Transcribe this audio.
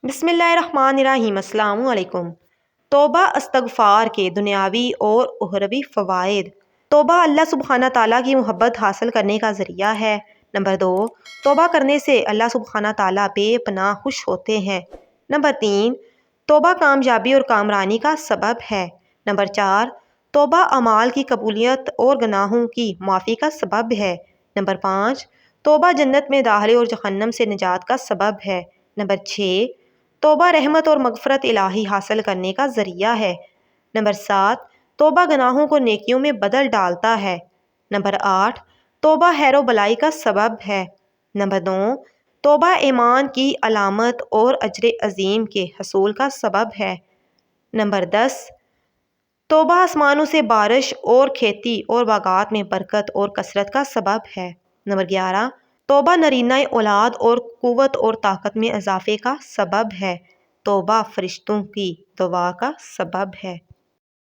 بسم اللہ الرحمن الرحیم۔ السلام علیکم۔ توبہ استغفار کے دنیاوی اور اخروی فوائد۔ توبہ اللہ سبحانہ تعالیٰ کی محبت حاصل کرنے کا ذریعہ ہے۔ نمبر 2، توبہ کرنے سے اللہ سبحانہ تعالیٰ بے پناہ خوش ہوتے ہیں۔ نمبر 3، توبہ کامیابی اور کامرانی کا سبب ہے۔ نمبر 4، توبہ اعمال کی قبولیت اور گناہوں کی معافی کا سبب ہے۔ نمبر 5، توبہ جنت میں داخلے اور جہنم سے نجات کا سبب ہے۔ نمبر 6، توبہ رحمت اور مغفرت الہی حاصل کرنے کا ذریعہ ہے۔ نمبر 7، توبہ گناہوں کو نیکیوں میں بدل ڈالتا ہے۔ نمبر 8، توبہ خیر و بلائی کا سبب ہے۔ نمبر 9، توبہ ایمان کی علامت اور اجر عظیم کے حصول کا سبب ہے۔ نمبر 10، توبہ آسمانوں سے بارش اور کھیتی اور باغات میں برکت اور کثرت کا سبب ہے۔ نمبر 11، توبہ نرینہ اولاد اور قوت اور طاقت میں اضافے کا سبب ہے۔ توبہ فرشتوں کی دعا کا سبب ہے۔